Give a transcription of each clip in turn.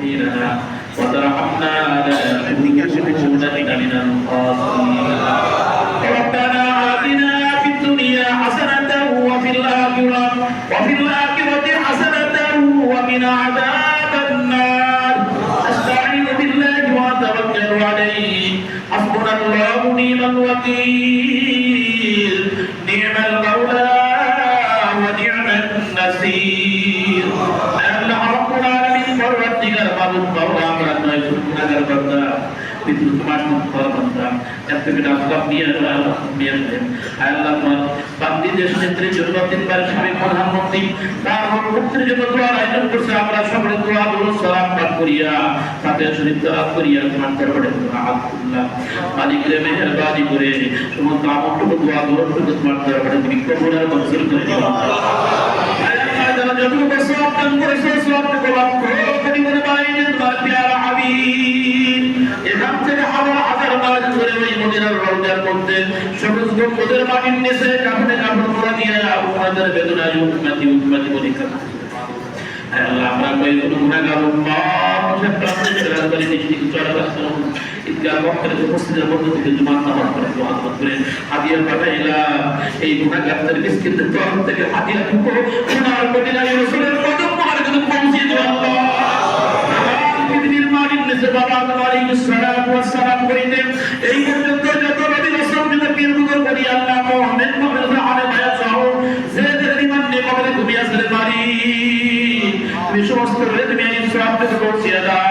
تديننا وترحمنا لا تكونن من الخاسرين ربنا آتنا في الدنيا حسنة وفي الآخرة حسنة وقنا عذاب النار أستعين بالله وأتوكل عليه حسبنا الله ونعم الوكيل نعم المولى ونعم النصير الله رب العالمين পরবর্তীকার মাবুদ মাওলা আমরা নয় গুনাহগার বান্দা কিন্তু তোমার মুক্তর বান্দা এতকে আল্লাহ নিয়ে আল্লাহ নিয়ে আল্লাহ তোমার বান্দীদের নেতৃত্বের জন্য তিনবার সাবেক প্রধানমন্ত্রী তার মুক্তির জন্য দোয়া আয়োজন করছে আমরা সকলে দোয়া দরুদ সালাম পাঠ করিয়া ফাতিহা শরীফ দোয়া করিয়া তোমার দরবারে আল্লাহ মালিকের মেহেরবানি করে সমস্ত আমলটুকু দোয়া দরুদ তোমার দরবারে তুমি কবুল আর মঞ্জুর করে দিও যারা যতটুকু সওয়াব দান করেছে সওয়াবটুকু লাভ করো কবি করে বাইরে তোমার প্যারা হাবিব এখান থেকে হাজার মাইল ধরে ওই মদিনার রওজার মধ্যে সমস্ত ওদের মাটির নিচে কাফনে কাফন করা দিয়ে আপনাদের বেদনায় উম্মতি বলি করা আল্লাহ আমরা কই কোন গুনাহগার উম্মত আপনাদের রাজবাড়ি নিচে চলা রাস্তা ঈদগাহ ওয়াক্তের উপস্থিতের মধ্য থেকে জুমার নামাজ পড়ে দোয়া করে হাদিয়া পাঠাইলা এই গুনাহগারদের মিসকিনদের তরফ থেকে হাদিয়া টুকু ওনার মদিনার রাসূলের কদম মোবারকে পৌঁছে দাও আল্লাহ পৃথিবীর মাটির নিচে বাবা আলাইহিস সালাতু ওয়াস সালাম কইতেন এই পর্যন্ত যত নবী রাসূল পীর বুজুর্গ করি আল্লাহ মুহাম্মদ আলে ভায়া চাও যাদের ঈমান নিয়ে কবরে তুমি আসলে পারি তুমি সমস্ত তুমি এই সওয়াবকে পৌঁছে দাও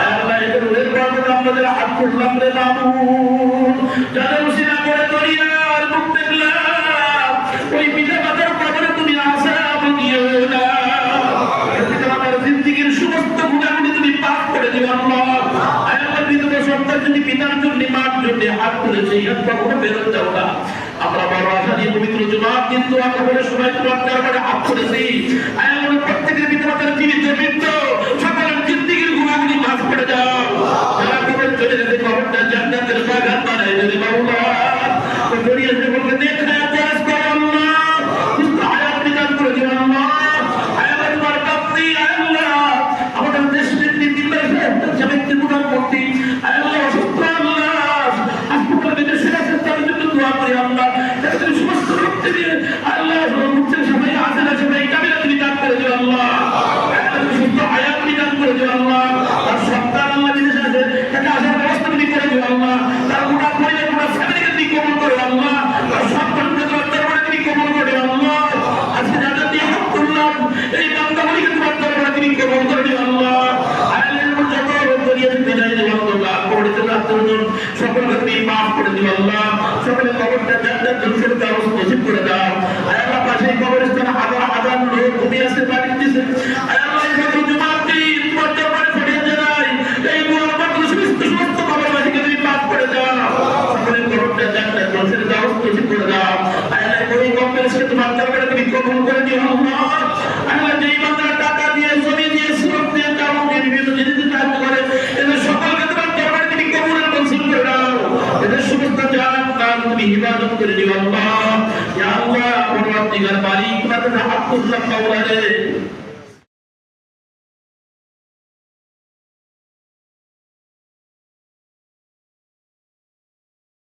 আল্লাহ এর বরকত আমাদের হাত করলাম রে মামুন যারা উসিলা করে দুনিয়ার মুখ দেখলাম ওই পিতা মাতার কবরে তুমি আযাব দিও না আমার জিন্দেগীর সমস্ত গুনাহগুলো তুমি পাপ করে দিও আল্লাহ আল্লাহ বিধবা সন্তান যদি পিতার জন্য মার জন্য হাত তুলেছে হাত কখনো বেরোতে দাও না আমরা বড় আশা নিয়ে পবিত্র জুমার দিন দোয়া করে সবাই তোমার দরবারে হাত করেছি আল্লাহ প্রত্যেকের পিতা মাতার জীবিত মৃত্যু সকলের জিন্দেগীর গুনাহগুলো মাফ করে দাও যারা কবরে চলে গেছে কবরটা জান্নাতের বাগান বানাই দেবে মাওলা ওই দুনিয়া জীবনকে দেখে আত্মাস করো আল্লাহ সুস্থ হায়াত বিধান করে দিও আল্লাহ আল্লাহ তোমার কাছে আল্লাহ আমাদের দেশের নীতিগুলো জামাতে প্রধানমন্ত্রী আল্লাহ অসুস্থ আল্লাহ হাসপাতালে দেশে আছে তার জন্য দোয়া করি আল্লাহ তাদের সমস্ত রক্ত দিয়ে আল্লাহ মুক্তির সবাই আছেন সবাই কাবিলা তুমি দান করে দিও আল্লাহ সুস্থ হায়াত বিধান করে দিও আল্লাহ আর সন্তান আল্লাহ বিদেশে আছে তাকে আসার ব্যবস্থা তুমি করে দিও আল্লাহ তার গোটা পরিবার গোটা ফ্যামিলিকে তুমি কবুল করো আল্লাহ তার সন্তানকে তোমার দরবারে তুমি কবুল করে দিও আল্লাহ আজকে যারা দিয়ে হাত তুললাম এই বান্দাগুলিকে তোমার দরবারে তুমি কবুল করে দিও আল্লাহ আল্লাহর যত দুনিয়া থেকে বিদায় দিও আল্লাহ কবরেতে রাতজন সকলকে তুমি মাফ করে দিও আল্লাহ সকলের কবরটা জান্নাতুল ফিরদাউস নসিব করে দাও আল্লাহ পাশে কবরস্থানে হাজার হাজার লোক ঘুমিয়ে আছে বাড়ির নিচে আল্লাহ এই জুমার দিন তোমার দরবারে ফিরে যায় এই মুহাম্মদ সমস্ত কবরবাসীকে তুমি মাফ করে দাও সকলের কবরটা জান্নাতুল ফিরদাউস নসিব করে দাও আল্লাহ এই কবরকে তোমার দরবারে তুমি কবুল করে দিও আল্লাহ আল্লাহ যেই বান্দারা টাকা দিয়ে জমি দিয়ে শ্রম দিয়ে কারণ দিয়ে বিভিন্ন জিনিস কাজ করে এদের সকলকে তোমার দরবারে তুমি কবুল আর মঞ্জুর করে দাও এদের সমস্ত জান্নাত তুমি হিফাজত করে দিও আল্লাহ ইয়া আল্লাহ পরবর্তীকার মালিক তোমাদের হাত তুললাম মাওলা রে